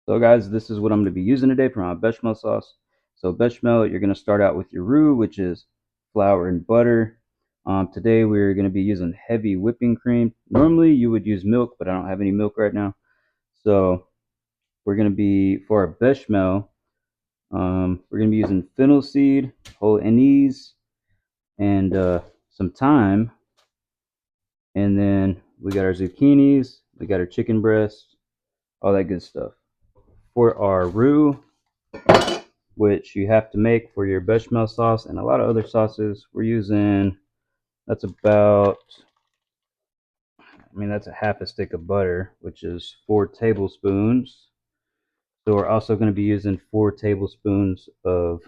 So guys, this is what I'm going to be using today for my bechamel sauce. So bechamel, you're going to start out with your roux, which is flour and butter. Today we're going to be using heavy whipping cream. Normally you would use milk, but I don't have any milk right now. So we're going to be, for our bechamel, we're going to be using fennel seed, whole anise, and some thyme. And then we got our zucchinis, we got our chicken breast, all that good stuff. For our roux, which you have to make for your bechamel sauce and a lot of other sauces, we're using, that's about, that's a half a stick of butter, which is 4 tablespoons. So we're also going to be using 4 tablespoons of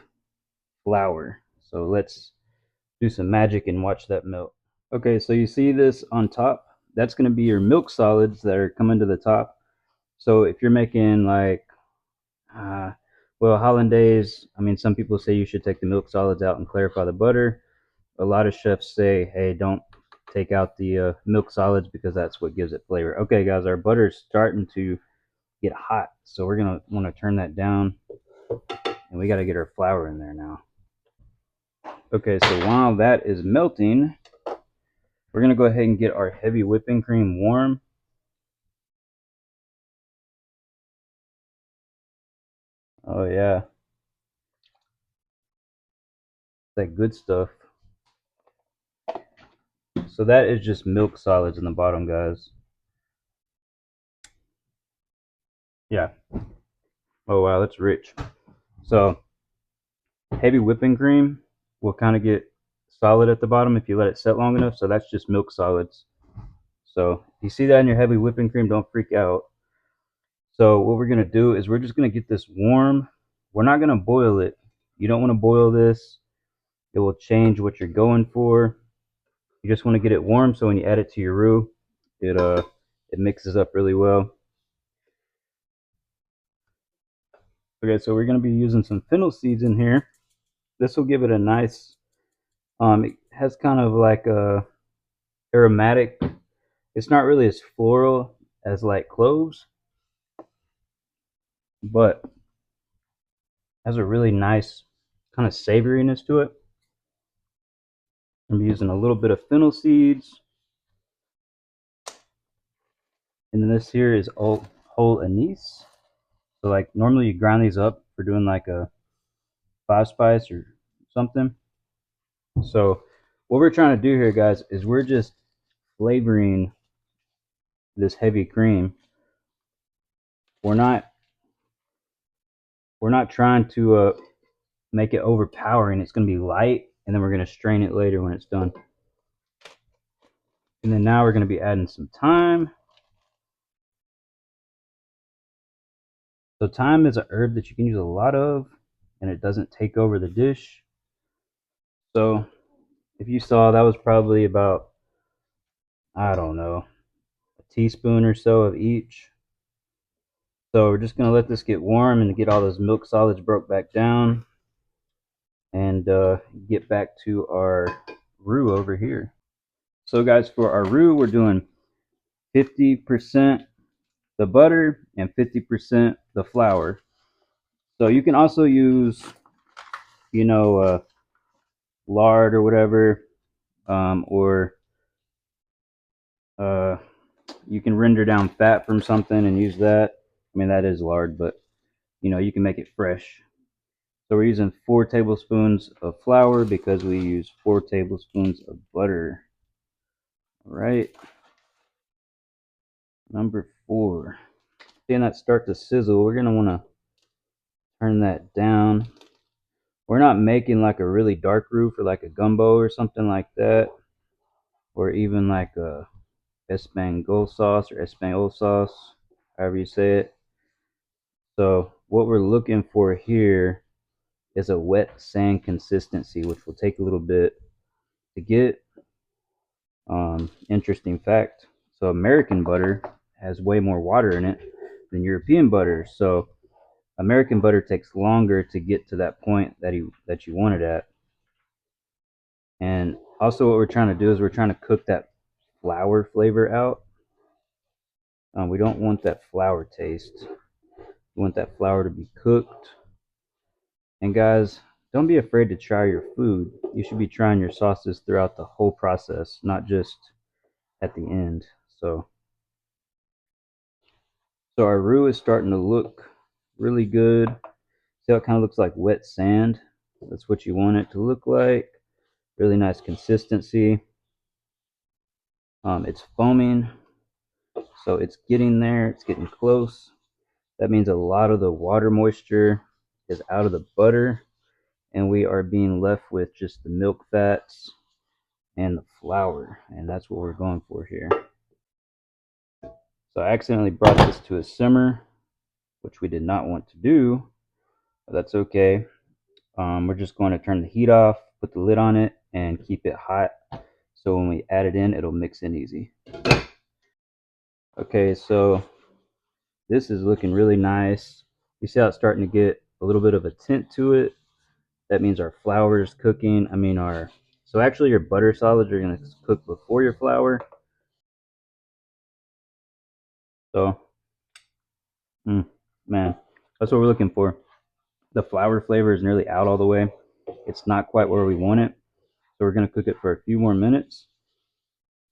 flour. So let's do some magic and watch that melt. Okay, so you see this on top? That's going to be your milk solids that are coming to the top. So if you're making like, uh, well, hollandaise, some people say you should take the milk solids out and clarify the butter. A lot of chefs say, hey, don't take out the milk solids because that's what gives it flavor. Okay, guys, our butter is starting to get hot, so we're going to want to turn that down, and we got to get our flour in there now. Okay, so while that is melting, we're going to go ahead and get our heavy whipping cream warm. Oh, yeah. That good stuff. So that is just milk solids in the bottom, guys. Yeah. Oh, wow, that's rich. So heavy whipping cream will kind of get solid at the bottom if you let it set long enough. So that's just milk solids. So if you see that in your heavy whipping cream, don't freak out. So what we're going to do is we're just going to get this warm. We're not going to boil it. You don't want to boil this. It will change what you're going for. You just want to get it warm so when you add it to your roux, it mixes up really well. Okay, so we're going to be using some fennel seeds in here. This will give it a nice, it has kind of like a aromatic. It's not really as floral as like cloves, but has a really nice kind of savoriness to it. I'm using a little bit of fennel seeds, and then this here is whole anise. So like normally you grind these up for doing like a 5 spice or something. So what we're trying to do here, guys, is we're just flavoring this heavy cream. We're not trying to make it overpowering. It's going to be light, and then we're going to strain it later when it's done. And then now we're going to be adding some thyme. So thyme is a herb that you can use a lot of, and it doesn't take over the dish. So if you saw, that was probably about, I don't know, a teaspoon or so of each. So we're just going to let this get warm and get all those milk solids broke back down, and get back to our roux over here. So guys, for our roux, we're doing 50% the butter and 50% the flour. So you can also use, lard or whatever, or you can render down fat from something and use that. That is lard, but you can make it fresh. So we're using 4 tablespoons of flour because we use 4 tablespoons of butter. All right. Number 4. Seeing that start to sizzle, we're gonna want to turn that down. We're not making like a really dark roux for like a gumbo or something like that, or even like a espanol sauce or espanol sauce, however you say it. So what we're looking for here is a wet sand consistency, which will take a little bit to get. Interesting fact. So American butter has way more water in it than European butter. So American butter takes longer to get to that point that you want it at. And also what we're trying to do is we're trying to cook that flour flavor out. We don't want that flour taste. You want that flour to be cooked. And guys, don't be afraid to try your food. You should be trying your sauces throughout the whole process, not just at the end. So our roux is starting to look really good. See how it kind of looks like wet sand? That's what you want it to look like. Really nice consistency. It's foaming, so it's getting there. It's getting close. That means a lot of the water moisture is out of the butter, and we are being left with just the milk fats and the flour, and that's what we're going for here. So I accidentally brought this to a simmer, which we did not want to do, but that's okay. We're just going to turn the heat off, put the lid on it, and keep it hot, so when we add it in, it'll mix in easy. Okay, so this is looking really nice. You see how it's starting to get a little bit of a tint to it? That means our flour is cooking. So actually your butter solids are going to cook before your flour. So, man, that's what we're looking for. The flour flavor is nearly out all the way. It's not quite where we want it. So we're going to cook it for a few more minutes.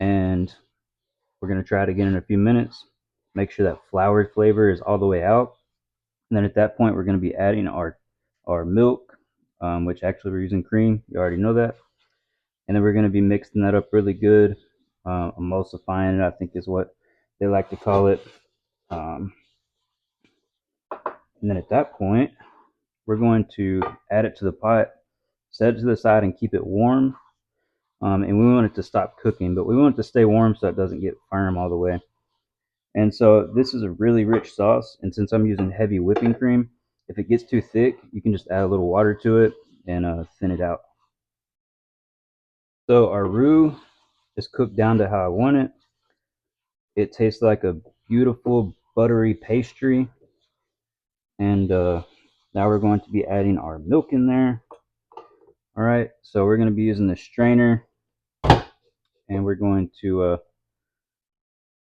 And we're going to try it again in a few minutes. Make sure that flour flavor is all the way out. And then at that point, we're going to be adding our milk, which actually we're using cream. You already know that. And then we're going to be mixing that up really good. Emulsifying it, I think is what they like to call it. And then at that point, we're going to add it to the pot, set it to the side, and keep it warm. And we want it to stop cooking, but we want it to stay warm so it doesn't get firm all the way. And so this is a really rich sauce, and since I'm using heavy whipping cream, if it gets too thick, you can just add a little water to it and thin it out. So our roux is cooked down to how I want it. It tastes like a beautiful buttery pastry. And now we're going to be adding our milk in there. All right, so we're going to be using the strainer, and we're going to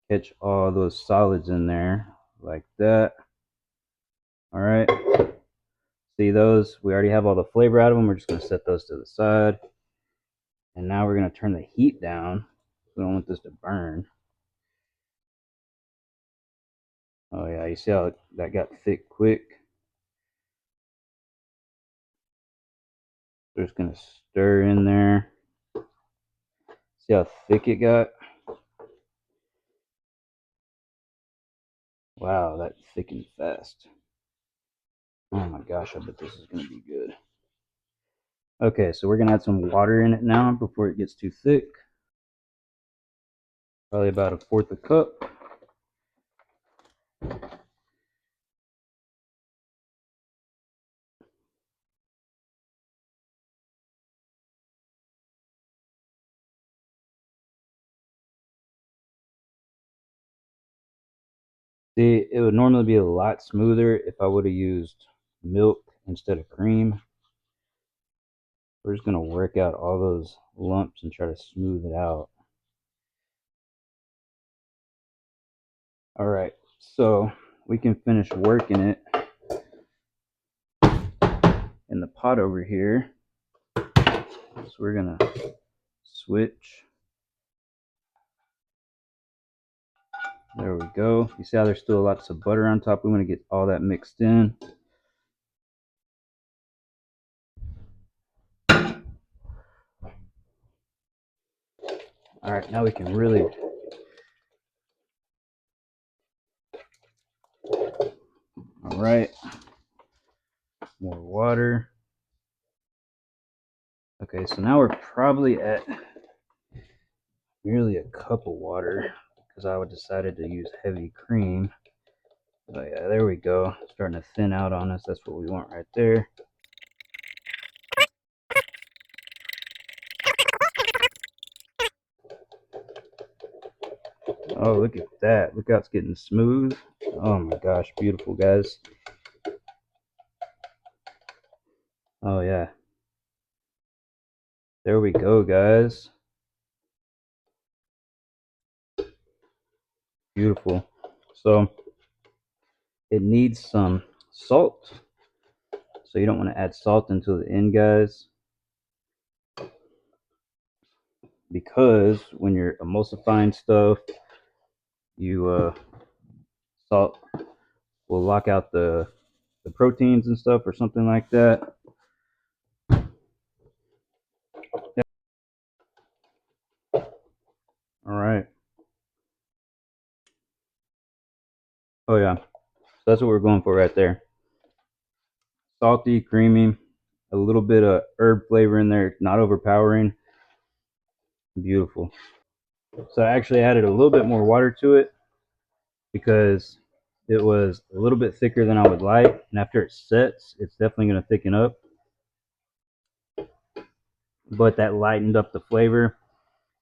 catch all those solids in there like that. All right, see those? We already have all the flavor out of them. We're just going to set those to the side. And now we're going to turn the heat down. We don't want this to burn. Oh yeah, you see how that got thick quick? We're just going to stir in there. See how thick it got? Wow, that thickened fast. Oh my gosh, I bet this is going to be good. Okay, so we're going to add some water in it now before it gets too thick. Probably about 1/4 cup. See, it would normally be a lot smoother if I would have used milk instead of cream. We're just going to work out all those lumps and try to smooth it out. All right, so we can finish working it in the pot over here. So we're going to switch. There we go. You see how there's still lots of butter on top? We want to get all that mixed in. All right, now we can really... All right, more water. Okay, so now we're probably at nearly 1 cup of water because I decided to use heavy cream. Oh yeah, there we go. Starting to thin out on us. That's what we want right there. Oh, look at that. Look how it's getting smooth. Oh my gosh, beautiful, guys. Oh yeah. There we go, guys. Beautiful. So it needs some salt. So you don't want to add salt until the end, guys, because when you're emulsifying stuff, you salt will lock out the proteins and stuff or something like that. All right. Oh yeah. So that's what we're going for right there. Salty, creamy, a little bit of herb flavor in there, not overpowering. Beautiful. So I actually added a little bit more water to it because it was a little bit thicker than I would like. And after it sets, it's definitely going to thicken up. But that lightened up the flavor.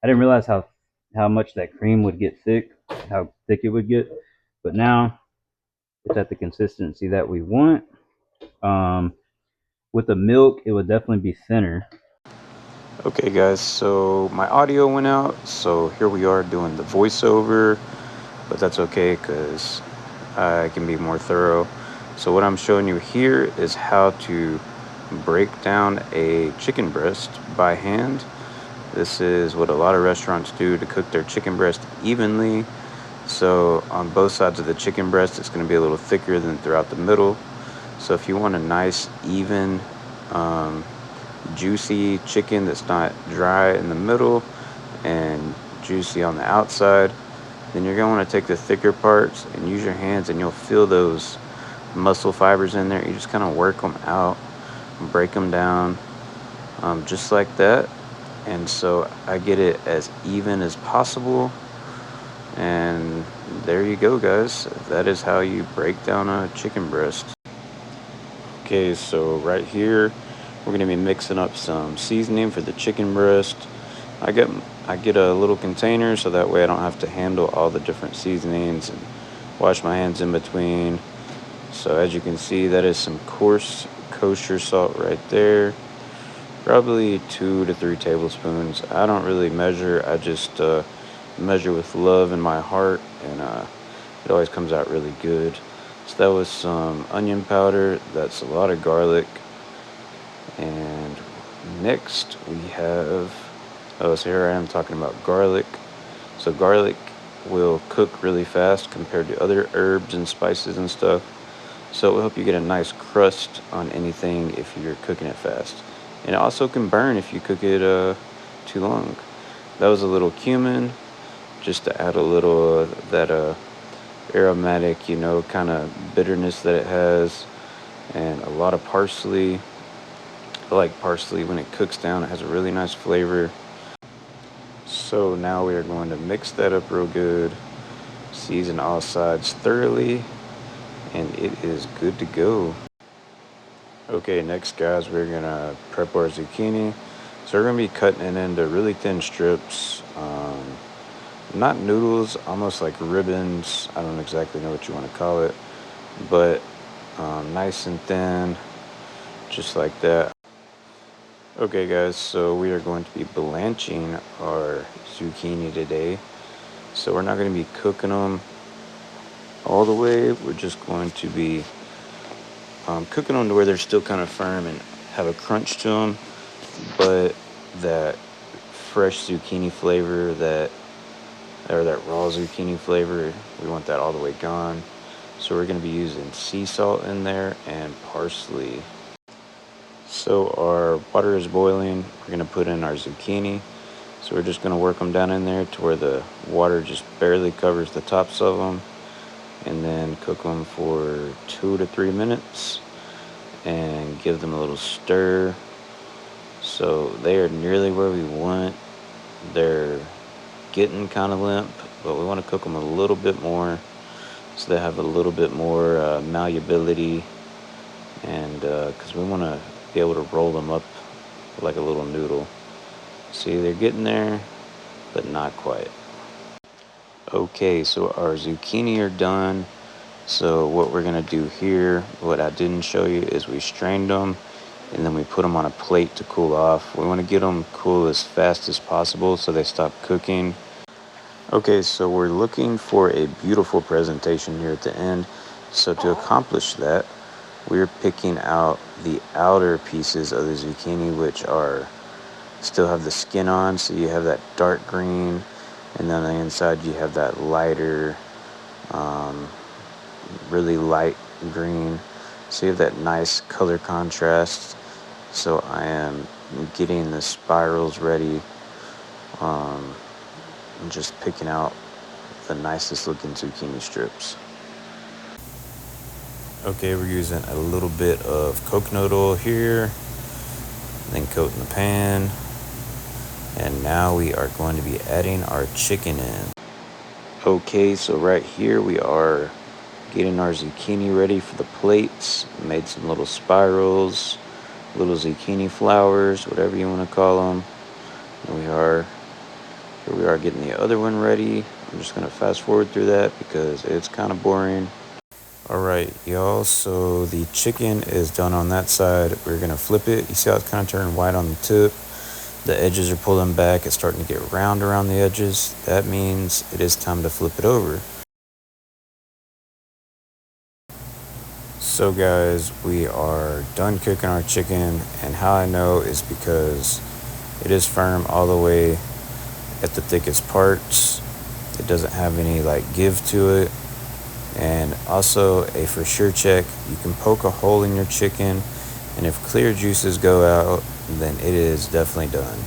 I didn't realize how much that cream would get thick, how thick it would get. But now it's at the consistency that we want. Um, with the milk, it would definitely be thinner. Okay guys, so my audio went out, so here we are doing the voiceover, but that's okay because I can be more thorough. So what I'm showing you here is how to break down a chicken breast by hand. This is what a lot of restaurants do to cook their chicken breast evenly. So on both sides of the chicken breast, it's going to be a little thicker than throughout the middle. So if you want a nice, even, juicy chicken that's not dry in the middle and juicy on the outside, then you're going to want to take the thicker parts and use your hands, and you'll feel those muscle fibers in there. You just kind of work them out, break them down, just like that. And so I get it as even as possible. And there you go, guys. That is how you break down a chicken breast. Okay, so right here we're going to be mixing up some seasoning for the chicken breast. I get a little container so that way I don't have to handle all the different seasonings and wash my hands in between. So as you can see, that is some coarse kosher salt right there. Probably 2 to 3 tablespoons. I don't really measure. I just measure with love in my heart, and it always comes out really good. So that was some onion powder. That's a lot of garlic. And next we have, oh, so here I am talking about garlic. So garlic will cook really fast compared to other herbs and spices and stuff. So it will help you get a nice crust on anything if you're cooking it fast. And it also can burn if you cook it too long. That was a little cumin, just to add a little that aromatic, kind of bitterness that it has, and a lot of parsley. I like parsley when it cooks down. It has a really nice flavor. So now we are going to mix that up real good, season all sides thoroughly, and it is good to go. Okay, next guys, we're gonna prep our zucchini. So we're gonna be cutting it into really thin strips, not noodles, almost like ribbons. I don't exactly know what you want to call it, but nice and thin, just like that. Okay guys, so we are going to be blanching our zucchini today. So we're not going to be cooking them all the way. We're just going to be cooking them to where they're still kind of firm and have a crunch to them, but that fresh zucchini flavor, that raw zucchini flavor, we want that all the way gone. So we're going to be using sea salt in there and parsley. So our water is boiling. We're going to put in our zucchini. So we're just going to work them down in there to where the water just barely covers the tops of them, and then cook them for 2 to 3 minutes and give them a little stir. So they are nearly where we want. They're getting kind of limp, but we want to cook them a little bit more so they have a little bit more malleability, and because we want to be able to roll them up like a little noodle. See, they're getting there, but not quite. Okay, so our zucchini are done. So what we're gonna do here, what I didn't show you, is we strained them and then we put them on a plate to cool off. We want to get them cool as fast as possible so they stop cooking. Okay, so we're looking for a beautiful presentation here at the end. So to accomplish that, we're picking out the outer pieces of the zucchini, which are still have the skin on, so you have that dark green, and then on the inside you have that lighter, um, really light green. So you have that nice color contrast. So I am getting the spirals ready, and just picking out the nicest looking zucchini strips. Okay, we're using a little bit of coconut oil here, then coating the pan, and now we are going to be adding our chicken in. Okay, so right here we are getting our zucchini ready for the plates. Made some little spirals, little zucchini flowers, whatever you want to call them. And here we are getting the other one ready. I'm just gonna fast forward through that because it's kind of boring. All right, y'all, so the chicken is done on that side. We're gonna flip it. You see how it's kind of turning white on the tip? The edges are pulling back. It's starting to get round around the edges. That means it is time to flip it over. So guys, we are done cooking our chicken, and how I know is because it is firm all the way at the thickest parts. It doesn't have any like give to it. And also a for sure check, you can poke a hole in your chicken, and if clear juices go out, then it is definitely done.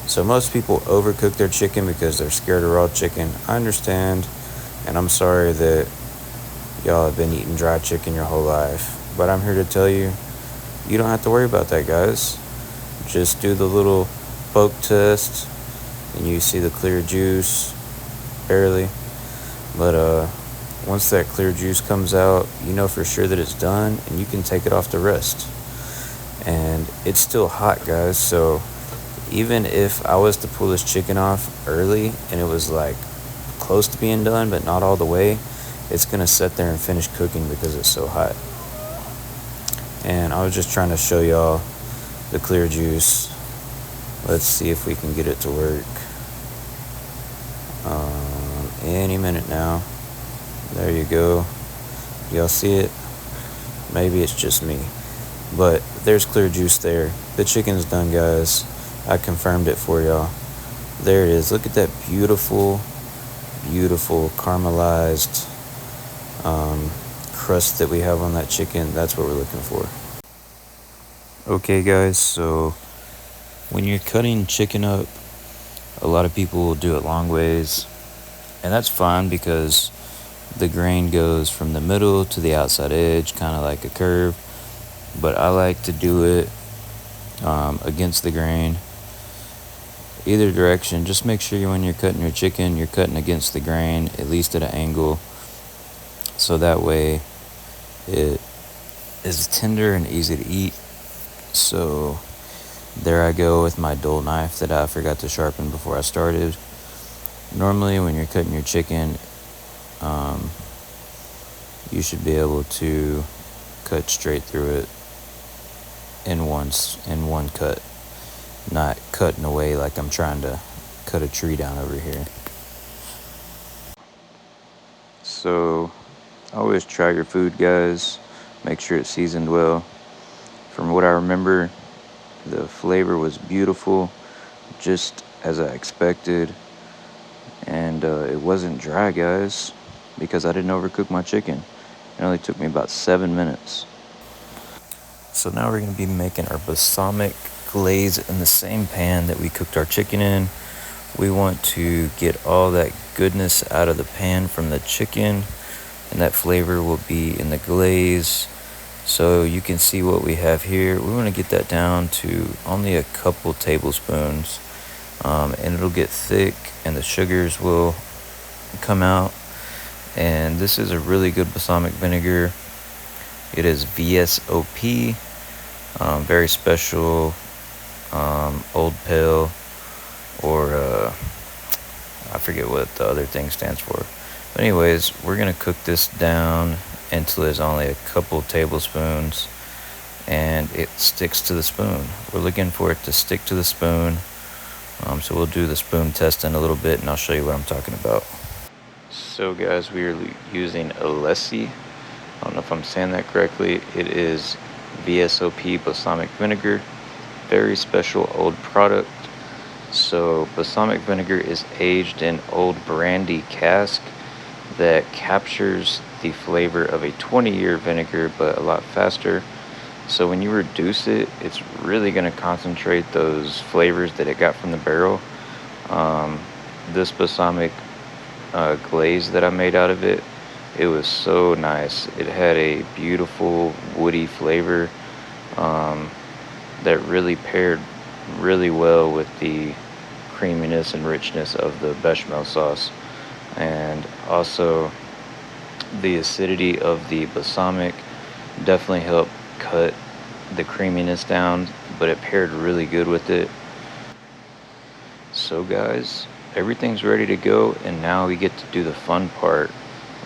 So most people overcook their chicken because they're scared of raw chicken. I understand, and I'm sorry that y'all have been eating dry chicken your whole life, but I'm here to tell you, you don't have to worry about that, guys. Just do the little poke test, and you see the clear juice, barely, but once that clear juice comes out, you know for sure that it's done, and you can take it off to rest. And it's still hot, guys, so even if I was to pull this chicken off early and it was like close to being done but not all the way, it's gonna sit there and finish cooking because it's so hot. And I was just trying to show y'all the clear juice. Let's see if we can get it to work. Any minute now. There you go. Y'all see it? Maybe it's just me, but there's clear juice there. The chicken's done, guys. I confirmed it for y'all. There it is. Look at that beautiful, beautiful caramelized crust that we have on that chicken. That's what we're looking for. Okay, guys, so when you're cutting chicken up, a lot of people will do it long ways, and that's fine because the grain goes from the middle to the outside edge, kind of like a curve. But I like to do it against the grain. Either direction, just make sure when you're cutting your chicken, you're cutting against the grain, at least at an angle, so that way it is tender and easy to eat. So there I go with my dull knife that I forgot to sharpen before I started. Normally when you're cutting your chicken, you should be able to cut straight through it in one cut, not cutting away like I'm trying to cut a tree down over here. So always try your food, guys. Make sure it's seasoned well. From what I remember, the flavor was beautiful, just as I expected. And it wasn't dry, guys, because I didn't overcook my chicken. It only took me about 7 minutes. So now we're going to be making our balsamic glaze in the same pan that we cooked our chicken in. We want to get all that goodness out of the pan from the chicken, and that flavor will be in the glaze. So you can see what we have here. We want to get that down to only a couple tablespoons, and it'll get thick and the sugars will come out. And this is a really good balsamic vinegar. It is VSOP, very special, Old Pale, or I forget what the other thing stands for. But anyways, we're gonna cook this down until there's only a couple tablespoons and it sticks to the spoon. We're looking for it to stick to the spoon. So we'll do the spoon test in a little bit and I'll show you what I'm talking about. So guys, we are using a lassi I don't know if I'm saying that correctly. It is VSOP balsamic vinegar, very special old product. So balsamic vinegar is aged in old brandy cask that captures the flavor of a 20-year vinegar, but a lot faster. So when you reduce it, it's really going to concentrate those flavors that it got from the barrel. This balsamic glaze that I made out of it, it was so nice. It had a beautiful woody flavor that really paired really well with the creaminess and richness of the bechamel sauce, and also the acidity of the balsamic definitely helped cut the creaminess down, but it paired really good with it. So guys, everything's ready to go, and now we get to do the fun part.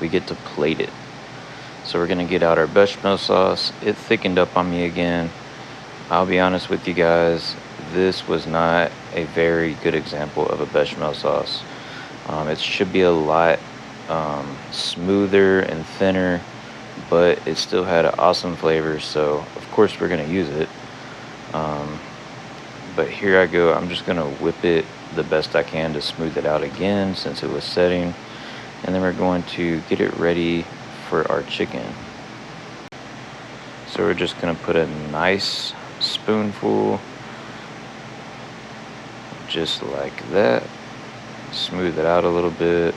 We get to plate it. So we're gonna get out our bechamel sauce. It thickened up on me again. I'll be honest with you guys, this was not a very good example of a bechamel sauce. It should be a lot smoother and thinner, but it still had an awesome flavor, so of course we're gonna use it. But here I go, I'm just gonna whip it the best I can to smooth it out again since it was setting, and then we're going to get it ready for our chicken. So we're just gonna put a nice spoonful, just like that. Smooth it out a little bit.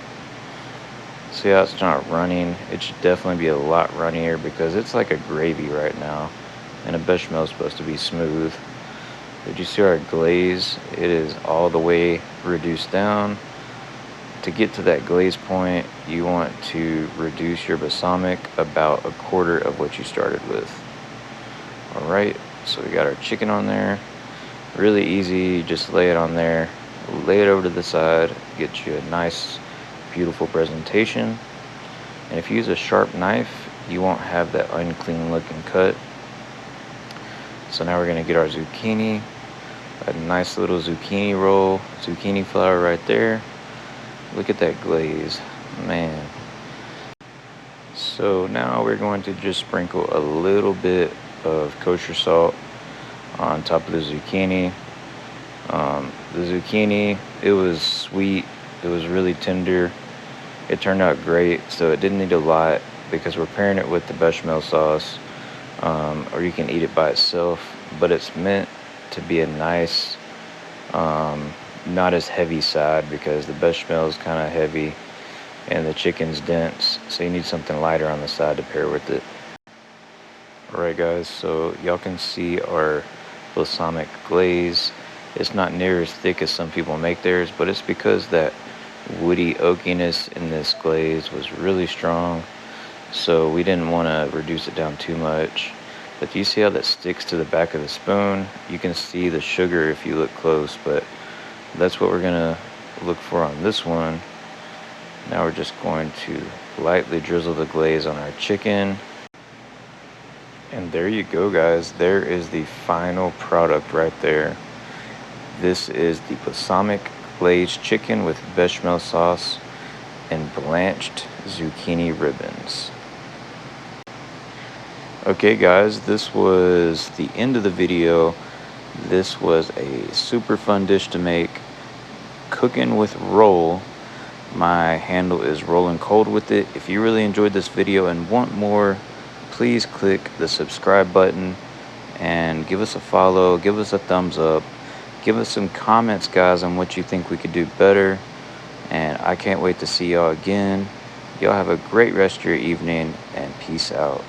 See how it's not running? It should definitely be a lot runnier because it's like a gravy right now, and a bechamel is supposed to be smooth. Did you see our glaze? It is all the way reduced down. To get to that glaze point, you want to reduce your balsamic about a quarter of what you started with. All right, so we got our chicken on there. Really easy, just lay it on there, lay it over to the side, get you a nice, beautiful presentation. And if you use a sharp knife, you won't have that unclean looking cut. So now we're gonna get our zucchini, a nice little zucchini roll, zucchini flour right there. Look at that glaze, man. So now we're going to just sprinkle a little bit of kosher salt on top of the zucchini. The zucchini, it was sweet, it was really tender. It turned out great, so it didn't need a lot because we're pairing it with the bechamel sauce, or you can eat it by itself, but it's meant to be a nice, not as heavy side because the bechamel is kind of heavy and the chicken's dense, so you need something lighter on the side to pair with it. Alright guys, so y'all can see our balsamic glaze. It's not near as thick as some people make theirs, but it's because that woody oakiness in this glaze was really strong, so we didn't want to reduce it down too much. But do you see how that sticks to the back of the spoon? You can see the sugar if you look close, but that's what we're gonna look for on this one. Now we're just going to lightly drizzle the glaze on our chicken. And there you go guys, there is the final product right there. This is the balsamic glazed chicken with bechamel sauce and blanched zucchini ribbons. Okay guys, this was the end of the video. This was a super fun dish to make. Cooking with roll. My handle is rolling cold with it. If you really enjoyed this video and want more, please click the subscribe button and give us a follow, give us a thumbs up, give us some comments guys on what you think we could do better, and I can't wait to see y'all again. Y'all have a great rest of your evening, and peace out.